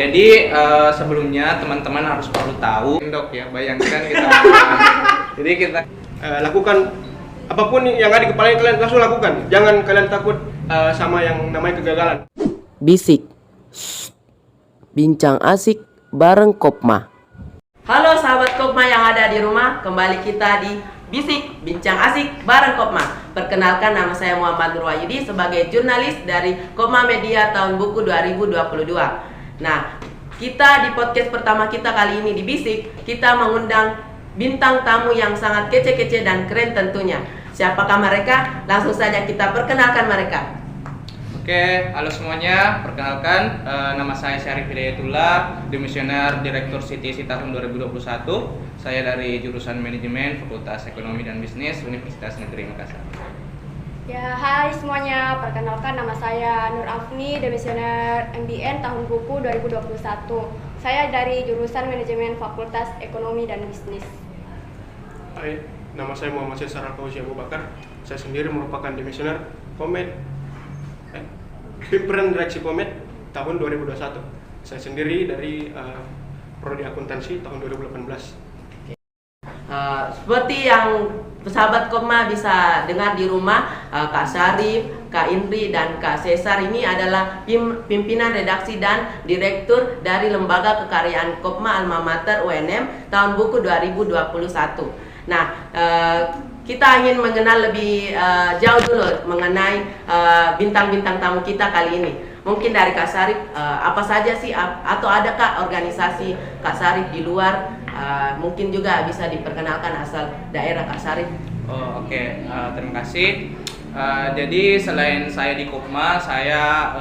Jadi sebelumnya teman-teman harus perlu tahu, Dok ya, bayangkan kita jadi kita lakukan apapun yang ada di kepala kalian, langsung lakukan. Jangan kalian takut sama yang namanya kegagalan. Bisik, Shh. Bincang asik bareng Kopma. Halo sahabat Kopma yang ada di rumah, kembali kita di Bisik, Bincang Asik bareng Kopma. Perkenalkan, nama saya Muhammad Nur Wahyudi sebagai jurnalis dari Kopma Media tahun buku 2022. Nah, kita di podcast pertama kita kali ini di Bisik, kita mengundang bintang tamu yang sangat kece-kece dan keren tentunya. Siapakah mereka? Langsung saja kita perkenalkan mereka. Oke, halo semuanya. Perkenalkan, nama saya Syarif Hidayatullah, Demisioner Direktur CTC tahun 2021. Saya dari jurusan Manajemen Fakultas Ekonomi dan Bisnis Universitas Negeri Makassar. Ya, hai semuanya. Perkenalkan, nama saya Nur Afni, Demisioner MBN tahun buku 2021. Saya dari jurusan Manajemen Fakultas Ekonomi dan Bisnis. Hai, nama saya Muhammad Cesar Al-Fauzi Abu Bakar. Saya sendiri merupakan Demisioner Pimpinan Direksi Komet tahun 2021. Saya sendiri dari Prodi Akuntansi tahun 2018. Seperti yang sahabat Kopma bisa dengar di rumah, Kak Syarif, Kak Indri, dan Kak Cesar ini adalah pimpinan redaksi dan direktur dari Lembaga Kekaryaan Kopma Alma Mater UNM tahun buku 2021. Nah, kita ingin mengenal lebih jauh dulu mengenai bintang-bintang tamu kita kali ini. Mungkin dari Kak Syarif, apa saja sih atau adakah organisasi Kak Syarif di luar? Mungkin juga bisa diperkenalkan asal daerah Kak Syarif. Oh, oke. Terima kasih. Jadi selain saya di Kopma, saya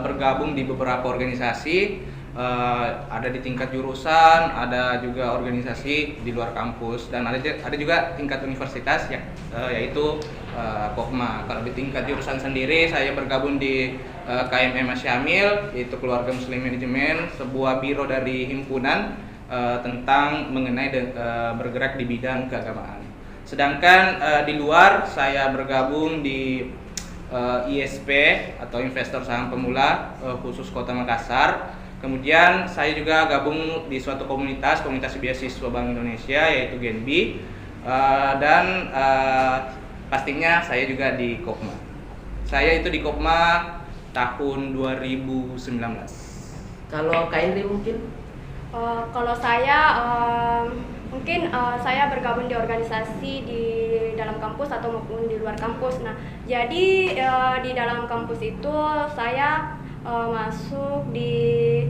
bergabung di beberapa organisasi. Ada di tingkat jurusan, ada juga organisasi di luar kampus, dan ada juga tingkat universitas yaitu Kopma. Kalau di tingkat jurusan sendiri, saya bergabung di KMM Asyamil, yaitu Keluarga Muslim Manajemen, sebuah biro dari himpunan tentang mengenai bergerak di bidang keagamaan. Sedangkan di luar, saya bergabung di ISP atau Investor Saham Pemula khusus Kota Makassar. Kemudian saya juga gabung di suatu komunitas beasiswa Bank Indonesia, yaitu Genbi, dan pastinya saya juga di Kopma. Saya itu di Kopma tahun 2019. Kalau Kak Indri mungkin? Kalau saya mungkin saya bergabung di organisasi di dalam kampus atau maupun di luar kampus. Nah, jadi di dalam kampus itu saya masuk di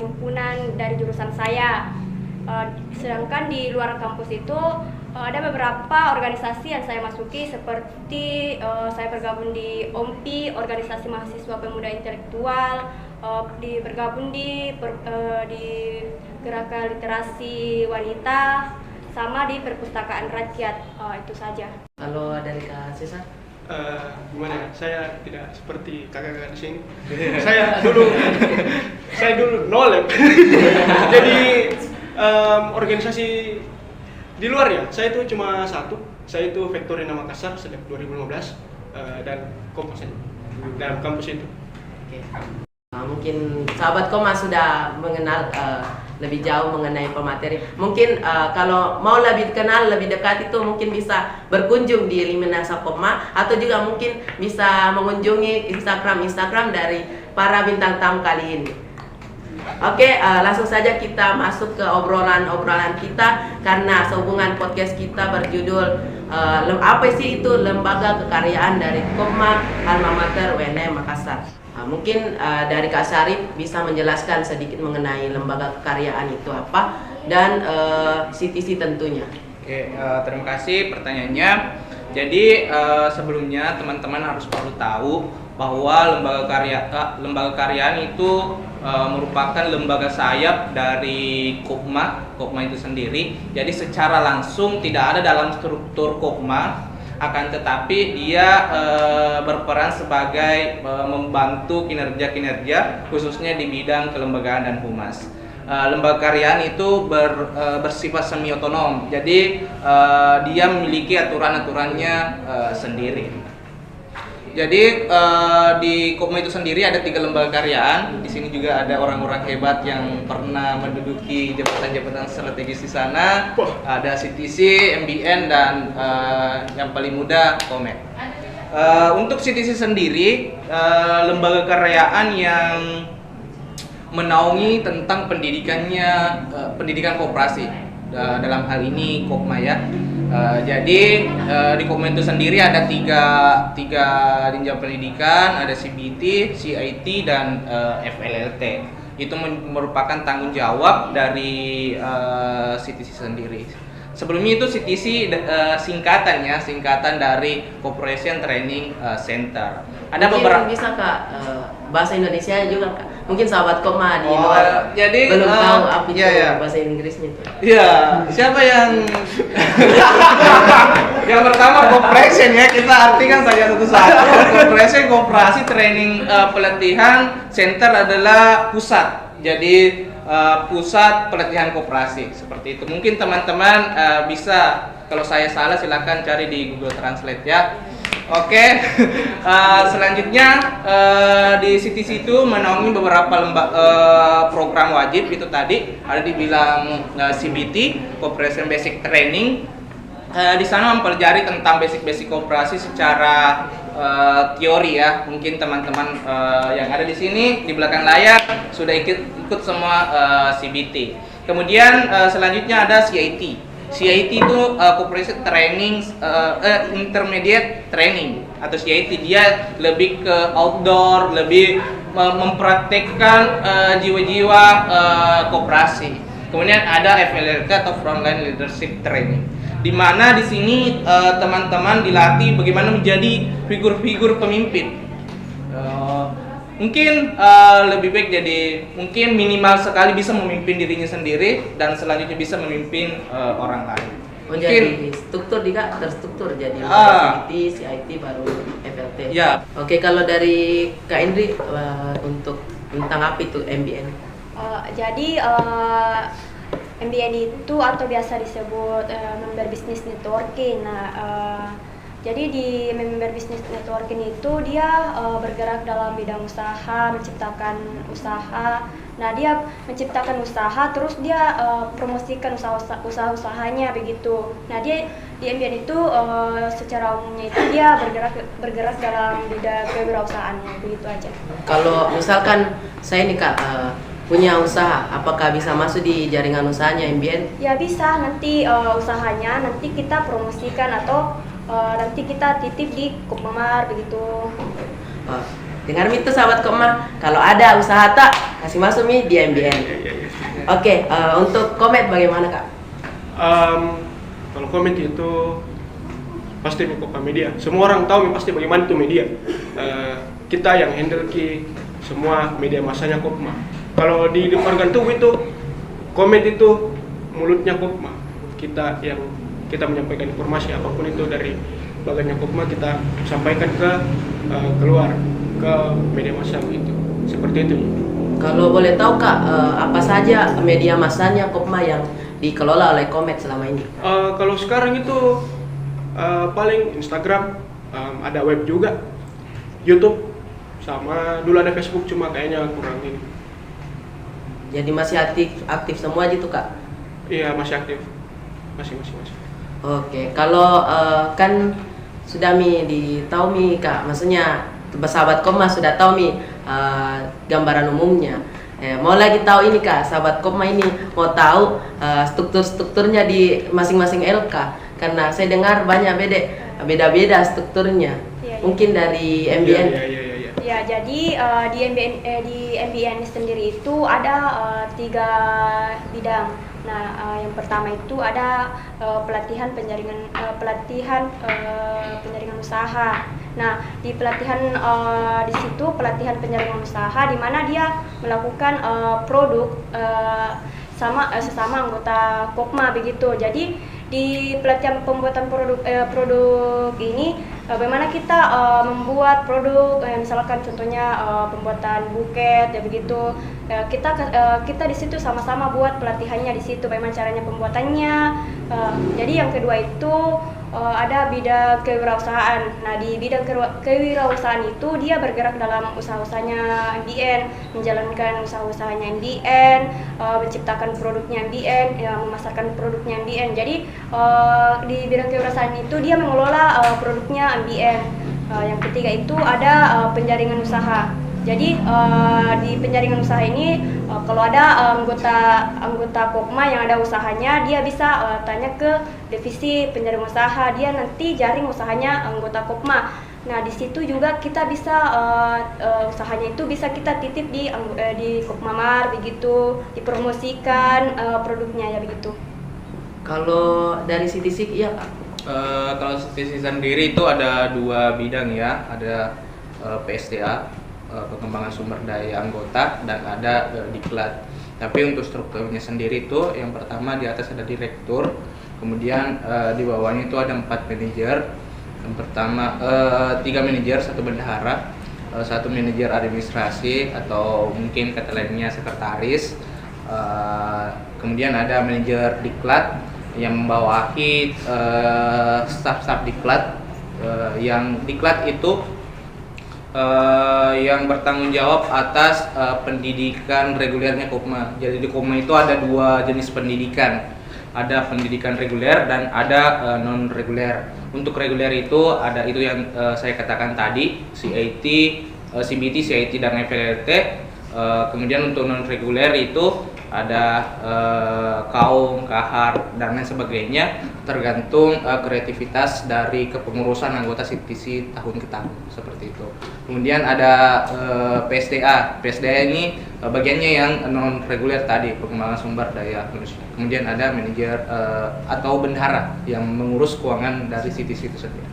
himpunan dari jurusan saya. Sedangkan di luar kampus itu ada beberapa organisasi yang saya masuki, seperti saya bergabung di OMPI, Organisasi Mahasiswa Pemuda Intelektual, bergabung di Gerakan Literasi Wanita, sama di Perpustakaan Rakyat. Itu saja. Kalau dari Kak Cesar? Gimana ya? Saya tidak seperti kakak-kakak di sini. saya dulu nol ya. Jadi organisasi di luar ya, saya itu cuma satu. Saya itu Victorina Makassar sejak 2015 dan Kopma saja dalam kampus itu. Oke. Mungkin sahabat Kopma sudah mengenal lebih jauh mengenai pemateri. Mungkin kalau mau lebih kenal, lebih dekat itu mungkin bisa berkunjung di Liminasa Kopma, atau juga mungkin bisa mengunjungi Instagram dari para bintang tamu kali ini. Oke, langsung saja kita masuk ke obrolan kita, karena sehubungan podcast kita berjudul apa sih itu Lembaga Kekaryaan dari Kopma Alma Mater UNM Makassar. Mungkin dari Kak Syarif bisa menjelaskan sedikit mengenai lembaga kekaryaan itu apa, dan CTC tentunya. Oke, terima kasih pertanyaannya. Jadi sebelumnya teman-teman harus perlu tahu bahwa lembaga kekaryaan itu merupakan lembaga sayap dari Kopma itu sendiri. Jadi secara langsung tidak ada dalam struktur Kopma, akan tetapi dia berperan sebagai membantu kinerja khususnya di bidang kelembagaan dan humas. Lembaga kekaryaan itu bersifat semi otonom, jadi dia memiliki aturan-aturannya sendiri. Jadi di Kopma itu sendiri ada 3 lembaga karyaan. Di sini juga ada orang-orang hebat yang pernah menduduki jabatan-jabatan strategis di sana. Ada CTC, MBN, dan yang paling muda Komet. Untuk CTC sendiri, lembaga karyaan yang menaungi tentang pendidikan koperasi. Dalam hal ini Kopma ya. Jadi di Kopma itu sendiri ada tiga jenjang pendidikan, ada CBT, CIT, dan FLLT. Itu merupakan tanggung jawab dari CTC sendiri. Sebelumnya itu CTC singkatan dari Corporation Training Center. Ada Mungkin beberapa bisa Kak bahasa Indonesia juga Kak. Mungkin sahabat Kopma di luar jadi belum tahu apa itu iya. bahasa Inggrisnya itu. Iya, siapa yang yang pertama Corporation ya, kita artikan saja satu-satu. Corporation, Koperasi Training Pelatihan Center adalah pusat. Jadi pusat pelatihan koperasi seperti itu. Mungkin teman-teman bisa, kalau saya salah silakan cari di Google Translate ya. Oke, selanjutnya di CTC itu menaungi beberapa program wajib. Itu tadi ada dibilang CBT, Corporation Basic Training. Di sana mempelajari tentang basic-basic koperasi secara teori ya. Mungkin teman-teman yang ada di sini di belakang layar sudah ikut semua CBT. Kemudian selanjutnya ada CIT. CIT itu Corporation Training Intermediate Training atau CIT. Dia lebih ke outdoor, lebih mempraktekkan jiwa-jiwa koperasi. Kemudian ada FLLT atau Frontline Leadership Training, di mana di sini teman-teman dilatih bagaimana menjadi figur-figur pemimpin. Mungkin lebih baik jadi mungkin minimal sekali bisa memimpin dirinya sendiri dan selanjutnya bisa memimpin orang lain. Menjadi struktur juga terstruktur jadi CBT, CIT baru FLT. Ya. Oke, kalau dari Kak Indri untuk tentang apa itu MBN? Jadi MBN itu atau biasa disebut member business networking. Jadi di member business networking itu dia bergerak dalam bidang usaha, menciptakan usaha. Nah, dia menciptakan usaha, terus dia promosikan usaha-usahanya begitu. Nah, dia di MBN itu secara umumnya itu dia bergerak dalam bidang kewirausahaannya, begitu aja. Kalau misalkan saya nih Kak punya usaha, apakah bisa masuk di jaringan usahanya MBN? Ya bisa, nanti usahanya nanti kita promosikan atau nanti kita titip di Kopmar begitu. Dengar itu sahabat Kopmar, kalau ada usaha tak kasih masuk di MBN. Oke, untuk Komet bagaimana Kak? Kalau Komet itu pasti Kopma Media. Semua orang tahu pasti bagaimana itu media. Kita yang handle semua media masanya Kopma. Kalau di organ tubuh itu Komet itu mulutnya Kopma. Kita menyampaikan informasi apapun itu dari bagiannya Kopma, kita sampaikan keluar ke media massa begitu. Seperti itu. Kalau boleh tahu Kak, apa saja media massanya Kopma yang dikelola oleh Komet selama ini? Kalau sekarang itu paling Instagram, ada web juga, YouTube, sama dulu ada Facebook cuma kayaknya kurang ini. Jadi masih aktif semua gitu Kak? Iya, masih aktif. Masih. Oke, kalau kan sudah tahu Kak, maksudnya sahabat Kopma sudah tahu gambaran umumnya. Mau lagi tahu ini Kak, sahabat Kopma ini mau tahu strukturnya di masing-masing LK, karena saya dengar banyak beda-beda strukturnya. Iya. Mungkin dari MBN. Ya, jadi di MBN sendiri itu ada 3 bidang. Nah, yang pertama itu ada pelatihan penjaringan usaha. Nah, di pelatihan di situ pelatihan penjaringan usaha di mana dia melakukan produk sesama anggota Kopma begitu. Jadi di pelatihan pembuatan produk ini bagaimana kita membuat produk, misalkan contohnya pembuatan buket ya begitu. Kita di situ sama-sama buat pelatihannya di situ, bagaimana caranya pembuatannya. Jadi yang kedua itu ada bidang kewirausahaan. Nah, di bidang kewirausahaan itu dia bergerak dalam usaha-usahanya MBN, menjalankan usaha-usahanya MBN, menciptakan produknya MBN, ya, memasarkan produknya MBN. Jadi di bidang kewirausahaan itu dia mengelola produknya MBN. Yang ketiga itu ada penjaringan usaha. Jadi di penjaringan usaha ini kalau ada anggota Kopma yang ada usahanya, dia bisa tanya ke divisi penjaringan usaha, dia nanti jaring usahanya anggota Kopma. Nah, di situ juga kita bisa usahanya itu bisa kita titip di Kopmamar begitu, dipromosikan produknya ya begitu. Kalau dari CTC iya Kak? Kalau CTC sendiri itu ada 2 bidang ya, ada PSDA, pengembangan sumber daya anggota, dan ada diklat. Tapi untuk strukturnya sendiri itu yang pertama di atas ada direktur, kemudian di bawahnya itu ada 4 manajer. Yang pertama 3 manajer, 1 bendahara, 1 manajer administrasi atau mungkin kata lainnya sekretaris. Kemudian ada manajer diklat yang membawahi staf-staf diklat. Yang diklat itu yang bertanggung jawab atas pendidikan regulernya Kopma. Jadi di Kopma itu ada 2 jenis pendidikan, ada pendidikan reguler dan ada non reguler. Untuk reguler itu ada itu yang saya katakan tadi, CIT, CBT, CIT dan FLT. Kemudian untuk non reguler itu ada kaum, kahar dan lain sebagainya, tergantung kreativitas dari kepengurusan anggota CTC tahun ke tahun seperti itu. Kemudian ada PSDA. PSDA ini bagiannya yang non reguler tadi, pengembangan sumber daya manusia. Kemudian ada manajer atau bendahara yang mengurus keuangan dari CTC itu sendiri.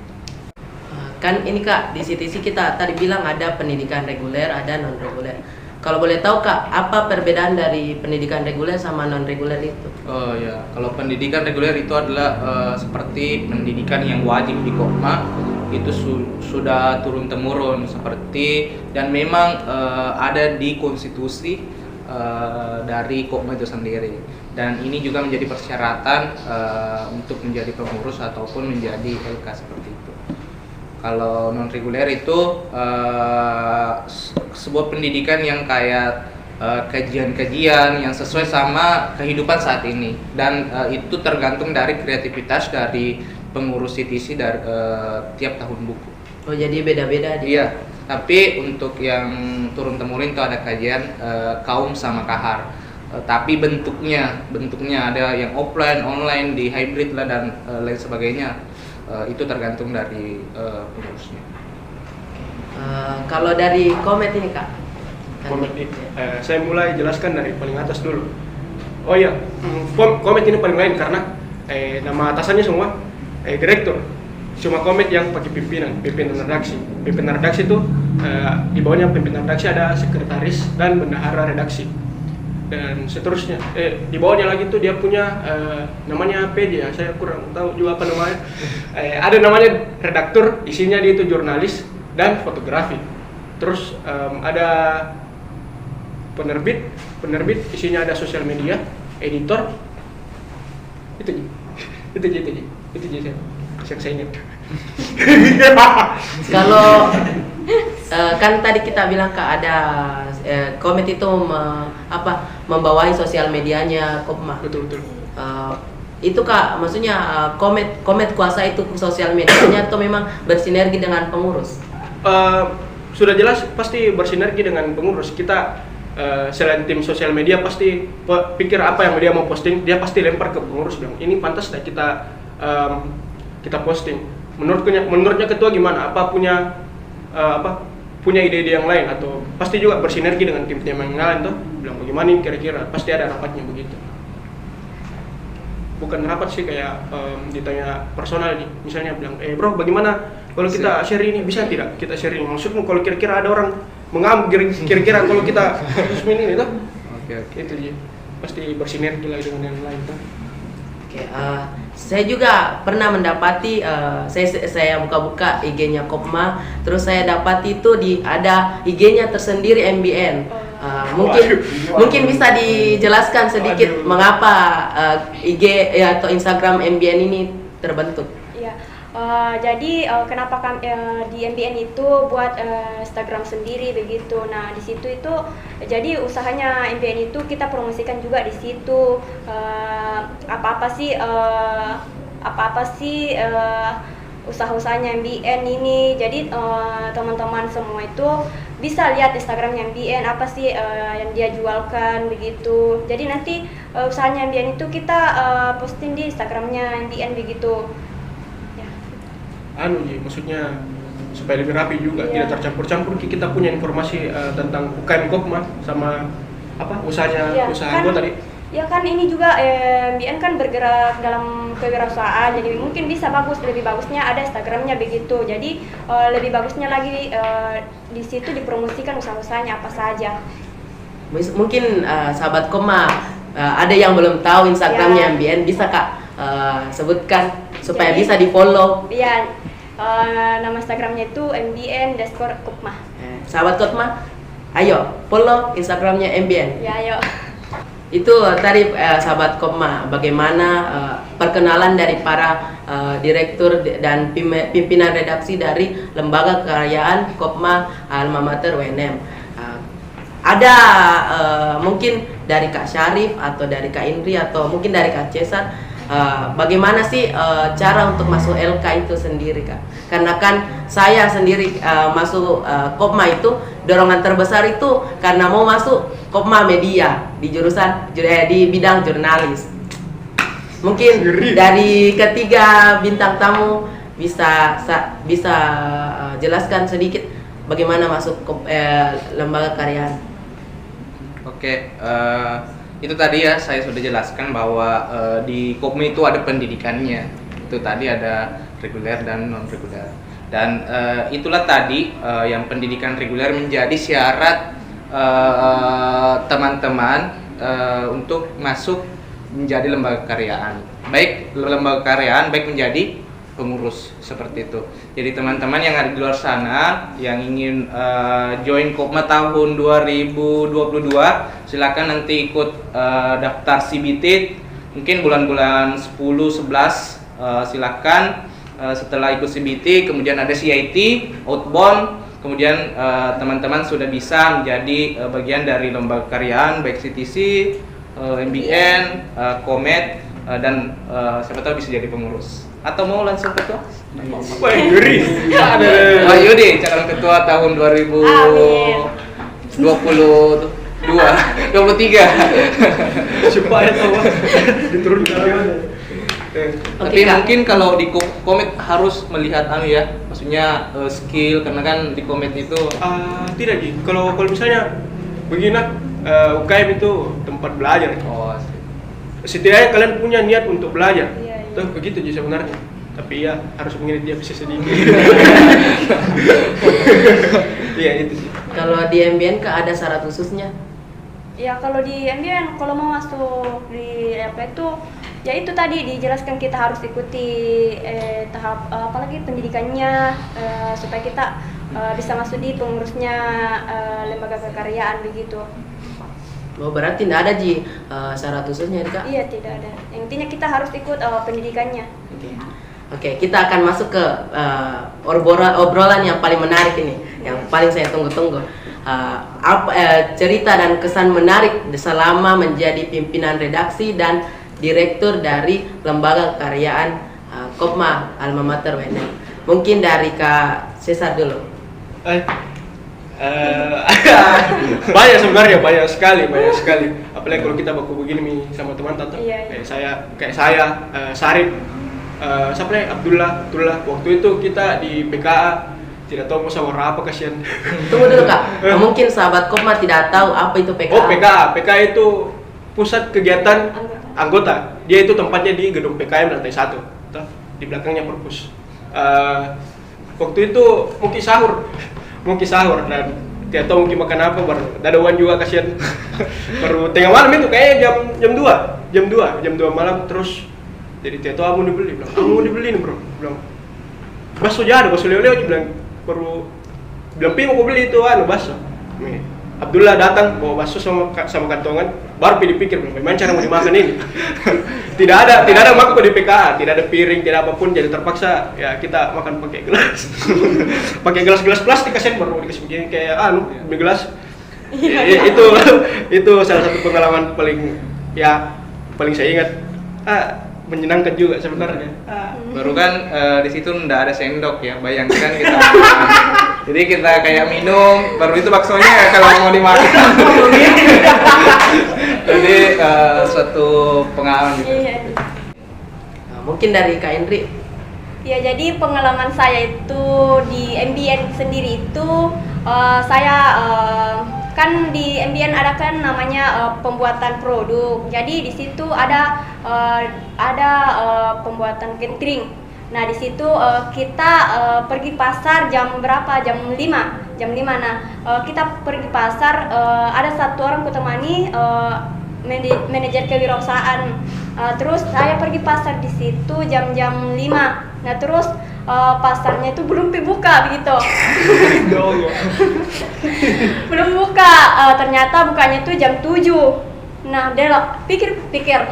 Kan ini Kak, di CTC kita tadi bilang ada pendidikan reguler, ada non reguler. Kalau boleh tahu Kak, apa perbedaan dari pendidikan reguler sama non reguler itu? Oh ya, kalau pendidikan reguler itu adalah seperti pendidikan yang wajib di Kopma, itu sudah turun temurun seperti, dan memang ada di konstitusi dari Kopma itu sendiri. Dan ini juga menjadi persyaratan untuk menjadi pengurus ataupun menjadi LK seperti itu. Kalau non reguler itu sebuah pendidikan yang kayak kajian-kajian yang sesuai sama kehidupan saat ini, dan itu tergantung dari kreativitas dari pengurus CTC dari tiap tahun buku. Oh, jadi beda-beda dia. Iya, tapi untuk yang turun temurun itu ada kajian kaum sama kahar. Tapi bentuknya ada yang offline, online, di hybrid lah dan lain sebagainya. Itu tergantung dari pengurusnya. Kalau dari Komet ini Kak? Komet ini, saya mulai jelaskan dari paling atas dulu. Oh iya, Komet ini paling lain karena nama atasannya semua direktur. Cuma Komet yang pakai pimpinan redaksi. Pimpinan redaksi itu di bawahnya pimpinan redaksi ada sekretaris dan bendahara redaksi. Dan seterusnya di bawahnya lagi tuh dia punya namanya apa dia, saya kurang tahu juga apa namanya. Ada namanya redaktur, isinya dia itu jurnalis dan fotografi. Terus ada penerbit isinya ada sosial media, editor. Itu saya ingat. Kalau kan tadi kita bilang Kak ada Komet itu membawahi sosial medianya Kopma. Betul. Itu Kak, maksudnya Komet kuasa itu sosial medianya atau memang bersinergi dengan pengurus? Sudah jelas pasti bersinergi dengan pengurus. Kita selain tim sosial media pasti pikir apa yang dia mau posting, dia pasti lempar ke pengurus bilang ini pantas dah kita posting. Menurutnya ketua gimana? Apa punya ide-ide yang lain atau pasti juga bersinergi dengan tim-tim yang lain tuh bilang bagaimana ini kira-kira, pasti ada rapatnya begitu. Bukan rapat sih kayak ditanya personal nih, misalnya bilang bro bagaimana kalau kita share ini, bisa tidak kita share ini, maksudmu kalau kira-kira ada orang mengambil kira-kira kalau kita ini tuh itu aja, pasti bersinergi lagi dengan yang lain tuh. Saya juga pernah mendapati, saya buka-buka IG-nya Kopma, terus saya dapati itu ada IG-nya tersendiri MBN. Mungkin bisa dijelaskan sedikit mengapa IG atau Instagram MBN ini terbentuk. Iya. Jadi kenapa di MBN itu buat Instagram sendiri begitu. Nah di situ itu jadi usahanya MBN itu kita promosikan juga di situ. Apa-apa sih usaha-usahanya MBN ini. Jadi teman-teman semua itu bisa lihat Instagramnya MBN apa sih yang dia jualkan begitu. Jadi nanti usahanya MBN itu kita posting di Instagramnya MBN begitu. Ya. Maksudnya supaya lebih rapi juga, Iya. tidak tercampur-campur. Kita punya informasi tentang UKM Kopma sama apa usahanya Iya, usaha kan- gua tadi. Ya kan ini juga MBN kan bergerak dalam kewirausahaan, jadi mungkin bisa lebih bagusnya ada Instagramnya begitu. Jadi lebih bagusnya lagi di situ dipromosikan usaha-usahanya apa saja. Mungkin sahabat Kopma ada yang belum tahu Instagramnya Ya. MBN, bisa Kak sebutkan supaya Jadi- bisa di follow. Iya, nama Instagramnya itu MBN_Kopma. Sahabat Kopma, ayo follow Instagramnya MBN. Ya, ayo. Itu tadi sahabat Kopma, bagaimana perkenalan dari para direktur dan pimpinan redaksi dari Lembaga Kekayaan Kopma Alma Mater UNM. Ada mungkin dari Kak Syarif atau dari Kak Indri atau mungkin dari Kak Cesar, bagaimana sih cara untuk masuk LK itu sendiri Kak? Karena kan saya sendiri masuk Kopma itu dorongan terbesar itu karena mau masuk Kopma Media di jurusan di bidang jurnalis. Mungkin dari ketiga bintang tamu bisa jelaskan sedikit bagaimana masuk lembaga kekayaan. Oke, itu tadi ya saya sudah jelaskan bahwa di Kopma itu ada pendidikannya. Itu tadi ada reguler dan non reguler. Dan itulah tadi yang pendidikan reguler menjadi syarat teman-teman untuk masuk menjadi lembaga kekaryaan. Baik lembaga kekaryaan, baik menjadi pengurus seperti itu. Jadi teman-teman yang ada di luar sana yang ingin join Kopma tahun 2022, silakan nanti ikut daftar CBT mungkin bulan-bulan 10 11 silakan. Setelah ikut CBT kemudian ada CIT, outbound, kemudian teman-teman sudah bisa menjadi bagian dari lembaga kekaryaan baik CTC, MBN, Komet, dan siapa tahu bisa jadi pengurus. Atau mau langsung ketua? Wah, ngeri. Ada. Ayo deh calon ketua tahun 2022 23. Supaya tahu diturunkan. Tapi Kak. mungkin kalau di Komet harus melihat ya, maksudnya skill, karena kan di Komet itu Tidak Ji. Kalau misalnya begini, UKM itu tempat belajar. Setidaknya kalian punya niat untuk belajar. Iya, iya. Tuh begitu Ji sebenarnya. Tapi ya harus mengirit dia bisa sedikit. Iya itu sih. Kalau di MBN Kak ada syarat khususnya? Ya kalau di MBN kalau mau masuk di apa itu ya itu tadi dijelaskan kita harus ikuti tahap apalagi pendidikannya supaya kita bisa masuk di pengurusnya lembaga kekaryaan begitu. Oh, berarti tidak ada Ji syarat khususnya Kak? Iya tidak ada. Yang intinya kita harus ikut pendidikannya. Oke, kita akan masuk ke obrolan yang paling menarik ini, yang paling saya tunggu-tunggu. Cerita dan kesan menarik selama menjadi pimpinan redaksi dan direktur dari Lembaga Kekaryaan Kopma Alma Mater UNM. Mungkin dari Kak Cesar dulu. Banyak sebenarnya, banyak sekali. Apalagi kalau kita baku begini nih sama teman tante. Iya, iya. Kayak saya, Sarip, siapa nih Abdullah. Waktu itu kita di PKA tidak tahu mau sama apa kasihan. Tunggu dulu Kak, mungkin sahabat Kopma tidak tahu apa itu PKA. Oh PKA itu pusat kegiatan anggota. Dia itu tempatnya di gedung PKM lantai 1. Di belakangnya perpus. Waktu itu mungkin sahur dan tidak tahu mungkin makan apa, baru dadawan juga kasihan. Baru tengah malam itu kayaknya jam 2 malam terus. Jadi tidak tahu mau dibeli, bilang mau dibeli nih bro, bilang bakso jadi, bakso leo-leo, bilang baru bilang pi mau beli itu bakso. Nih Abdullah datang bawa bakso sama kantongan, baru dipikir bagaimana cara mau dimakan ini. tidak ada mangkok di PKA, tidak ada piring, tidak apapun, jadi terpaksa ya kita makan pakai gelas. Pakai gelas plastik kasihan, baru dikasih begini kayak di gelas. Itu salah satu pengalaman paling saya ingat. Menyenangkan juga sebenarnya. Baru kan di situ nggak ada sendok ya, bayangkan kita makan. Jadi kita kayak minum, baru itu baksonya ya kalau mau dimakan. Jadi suatu pengalaman gitu. Iya. Nah, mungkin dari Kak Indri. Ya, jadi pengalaman saya itu di MBN sendiri itu saya kan di MBN ada kan namanya pembuatan produk. Jadi di situ ada pembuatan catering. Nah, di situ kita pergi pasar jam berapa? Jam 5. Nah, kita pergi pasar, ada satu orang kutemani manajer kewirausahaan. Terus saya pergi pasar di situ jam 5. Nah, terus pasarnya itu belum dibuka begitu. Belum buka, ternyata bukanya itu jam 7. Nah, dia pikir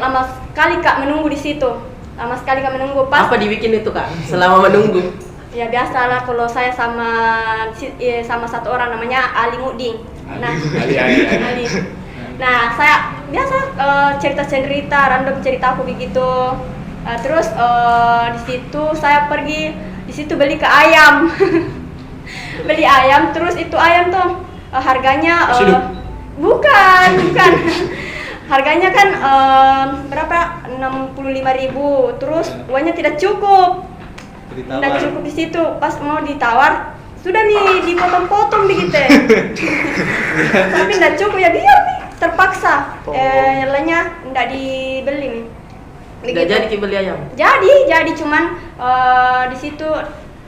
lama sekali Kak menunggu di situ. Lama sekali Kak menunggu. Apa dibikin itu Kak selama menunggu? Ya biasalah kalau saya sama satu orang namanya Ali Muding. Nah, Ali. Nah, saya biasa cerita random cerita aku begitu. Terus di situ saya pergi di situ beli ke ayam. Beli ayam, terus itu ayam tuh harganya bukan. Harganya kan berapa? 65.000. Terus uangnya tidak cukup. Tidak cukup di situ. Pas mau ditawar sudah nih dipotong-potong begitu. Tapi tidak cukup ya, biar nih terpaksa. Yang lainnya tidak dibeli nih. Tidak jadi beli ayam. Jadi cuman di situ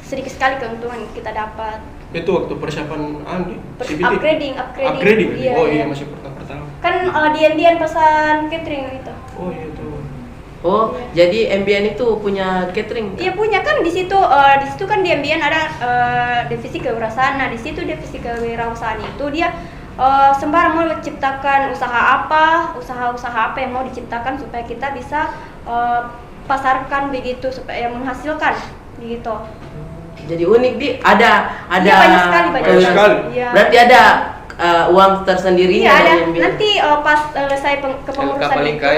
sedikit sekali keuntungan kita dapat. Itu waktu persiapan CBT. Upgrading. Iya, masih pertama. Kan dian pesan catering itu. Oh iya itu. Oh, jadi MBN itu punya catering? Iya punya kan di situ kan di MBN ada divisi kewirausahaan. Nah, di situ divisi kewirausahaan itu dia sembarang mau menciptakan usaha apa yang mau diciptakan supaya kita bisa pasarkan begitu supaya menghasilkan begitu. Jadi unik ada Iya, banyak sekali. Iya. Berarti ada uang tersendiri Iya, ada. MBN? Nanti pas selesai kepengurusan itu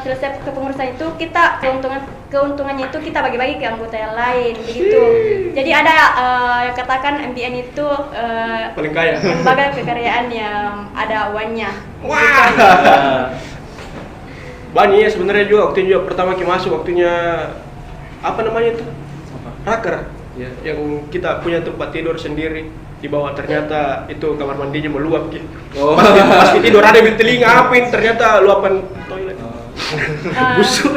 selesai kepengurusan itu kita keuntungannya itu kita bagi-bagi ke anggota yang lain begitu. Jadi ada yang katakan MBN itu paling kaya. lembaga kekayaan yang ada uangnya. Wah. Banyak ya sebenarnya juga waktunya pertama kita masuk waktunya apa namanya itu? Raker. Ya. Yang kita punya tempat tidur sendiri. Di bawah ternyata itu kamar mandinya meluap gitu. Oh. Pas kita tidur ada di telinga apin, ternyata luapan toilet. Busuk.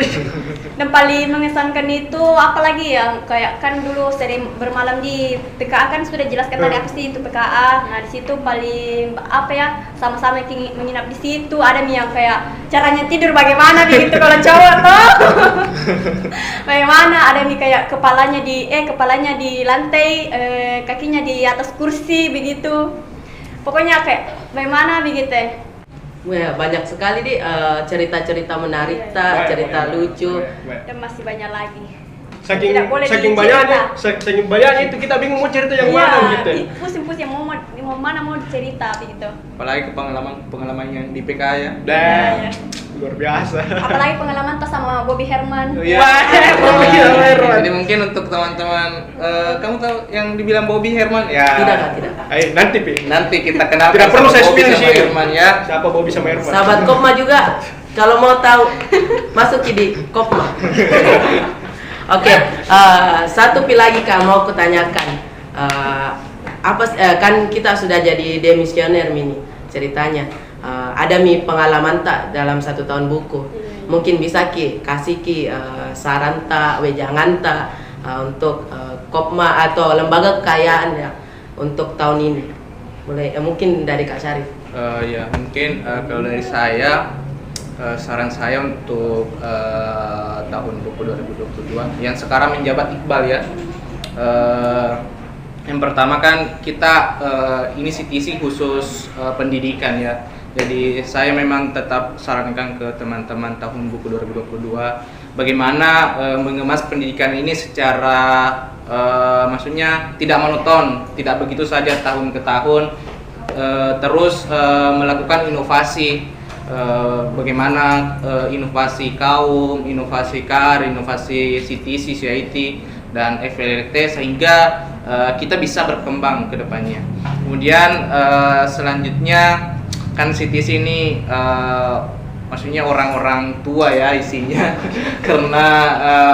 Dan paling mengesankan itu apalagi yang kayak kan dulu sering bermalam di PKA kan sudah jelaskan tadi apa sih itu PKA. Nah, di situ paling sama-sama menginap di situ. Ada yang kayak caranya tidur bagaimana begitu kalau cowok tuh. Bagaimana ada nih kayak kepalanya di lantai, kakinya di atas kursi begitu. Pokoknya kayak bagaimana begitu. Wah, banyak sekali deh cerita-cerita menarik, cerita lucu. Dan masih banyak lagi. Saking banyaknya itu kita bingung mau cerita yang mana gitu. Pusing-pusing mau mana mau cerita begitu. Apalagi pengalaman yang di PK ya. Dan luar biasa. Apalagi pengalaman pas sama Bobby Herman. Iya. Herman. Jadi mungkin untuk teman-teman, kamu tahu yang dibilang Bobby Herman? Ya. Tidak. Ayo nanti kita kenal. Tidak perlu saya Bobby spill di sama sini. Herman ya. Siapa Bobby sama Herman? Sahabat Kopma juga, kalau mau tahu masuk di Kopma. Oke, satu lagi Kak mau kutanyakan. Kan kita sudah jadi demisioner mini ceritanya. Ada pengalaman tak dalam 1 tahun buku? Mungkin bisa kasih saran tak, wejangan tak untuk Kopma atau lembaga kekayaan ya untuk tahun ini. Mungkin dari Kak Syarif. Ya mungkin kalau dari saya saran saya untuk tahun buku 2022 yang sekarang menjabat Iqbal ya, Yang pertama kan kita ini CTC khusus pendidikan ya. Jadi saya memang tetap sarankan ke teman-teman tahun buku 2022 bagaimana mengemas pendidikan ini secara maksudnya tidak monoton, tidak begitu saja tahun ke tahun, terus melakukan inovasi. Bagaimana inovasi kaum, inovasi KAR, inovasi CTC, CIT, dan FLRT sehingga kita bisa berkembang ke depannya. Kemudian selanjutnya kan CTC ini maksudnya orang-orang tua ya isinya karena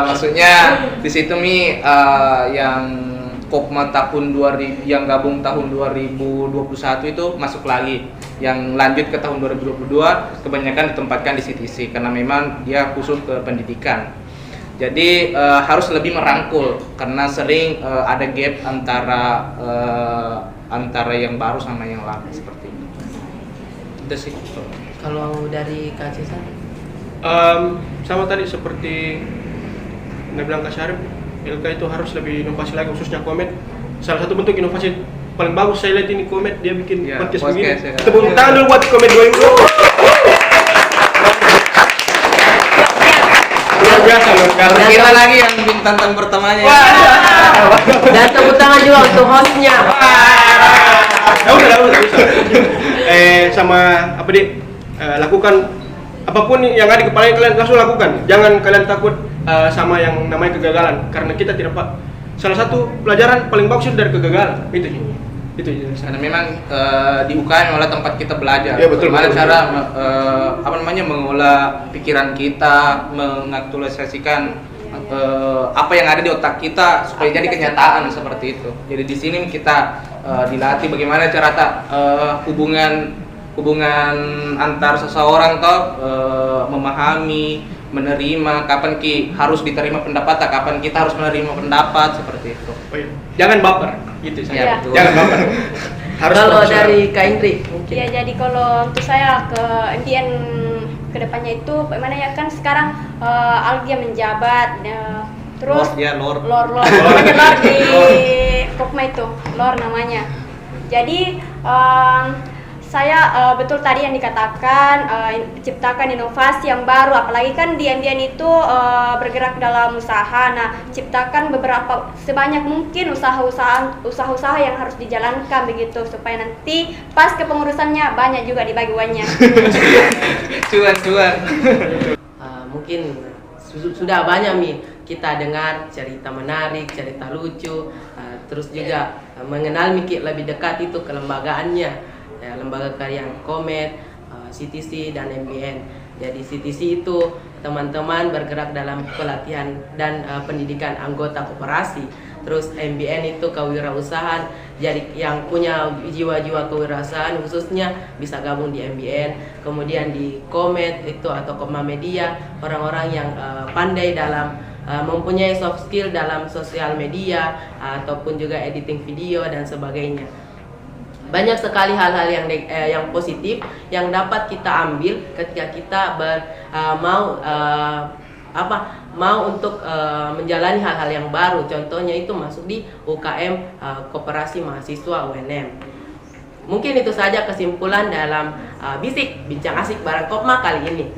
maksudnya di situ yang Kopma tahun 2000 yang gabung tahun 2021 itu masuk lagi, yang lanjut ke tahun 2022 kebanyakan ditempatkan di CTC karena memang dia khusus ke pendidikan. Jadi harus lebih merangkul karena sering ada gap antara yang baru sama yang lama seperti itu. Itu sih. Kalau dari Kak Cesar? Sama tadi seperti Anda bilang Kak Syarif, LK itu harus lebih inovasi lagi khususnya Komet. Salah satu bentuk inovasi paling bagus saya lihat ini Komet, dia bikin podcast begini. Ya. Tepuk tangan dulu buat Komet 2020. Luar biasa. Kita lagi yang bintang tamu pertamanya. Dan tepuk tangan juga untuk hostnya. Udah. Sama apa lakukan apapun yang ada di kepala kalian, langsung lakukan. Jangan kalian takut sama yang namanya kegagalan, karena kita tidak salah satu pelajaran paling bagus dari kegagalan itu. Karena memang di UKM malah tempat kita belajar. Ya, betul, Bagaimana betul, cara mengolah pikiran kita, mengaktualisasikan apa yang ada di otak kita supaya jadi kenyataan seperti itu. Jadi di sini kita dilatih bagaimana cara hubungan antar seseorang memahami, menerima, kapan harus diterima pendapat, kapan kita harus menerima pendapat seperti itu. Oh, iya. Jangan baper, gitu saya. Iya. Betul. Jangan baper. Harus Kalau profesional. dari Kak Indri mungkin. Ya, jadi kalau untuk saya ke MDN kedepannya itu bagaimana ya, kan sekarang Algia menjabat, terus Lor. namanya Lor di Kopma itu, Lor namanya. Jadi saya betul tadi yang dikatakan, ciptakan inovasi yang baru, apalagi kan di MDN itu bergerak dalam usaha. Nah, ciptakan sebanyak mungkin usaha-usaha yang harus dijalankan begitu supaya nanti pas kepengurusannya banyak juga dibagi uangnya. Cuan. Mungkin sudah banyak kita dengar cerita menarik, cerita lucu, terus juga mengenal lebih dekat itu kelembagaannya. Lembaga karya Komet, CTC, dan MBN. Jadi CTC itu teman-teman bergerak dalam pelatihan dan pendidikan anggota koperasi. Terus MBN itu kewirausahaan. Jadi yang punya jiwa-jiwa kewirausahaan khususnya bisa gabung di MBN. Kemudian di Komet itu atau Kopma Media, orang-orang yang pandai dalam mempunyai soft skill dalam sosial media ataupun juga editing video dan sebagainya. Banyak sekali hal-hal yang positif yang dapat kita ambil ketika kita mau untuk menjalani hal-hal yang baru. Contohnya itu masuk di UKM Koperasi Mahasiswa UNM. Mungkin itu saja kesimpulan dalam Bisik Bincang Asik bareng Kopma kali ini.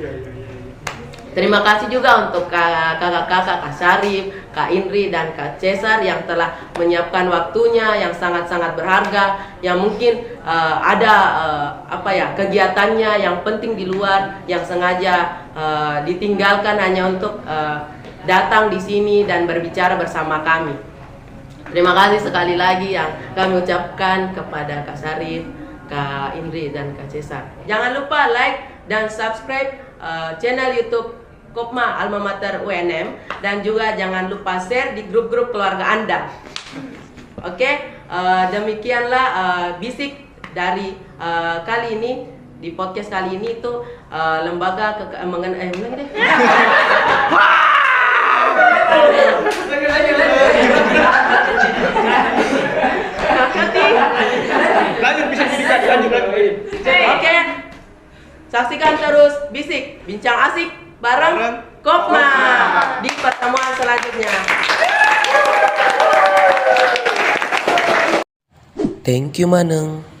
Terima kasih juga untuk kakak-kakak Kak Syarif, Kak Indri, dan Kak Cesar yang telah menyiapkan waktunya yang sangat-sangat berharga, yang mungkin ada kegiatannya yang penting di luar yang sengaja ditinggalkan hanya untuk datang di sini dan berbicara bersama kami. Terima kasih sekali lagi yang kami ucapkan kepada Kak Syarif, Kak Indri, dan Kak Cesar. Jangan lupa like dan subscribe channel YouTube Kopma Alma Mater UNM, dan juga jangan lupa share di grup-grup keluarga Anda. Oke, demikianlah Bisik dari kali ini, di podcast kali ini itu lembaga Lanjut bisa lanjut lagi. Oke, saksikan terus Bisik Bincang Asik bareng Kopma di pertemuan selanjutnya. Thank you Maneng.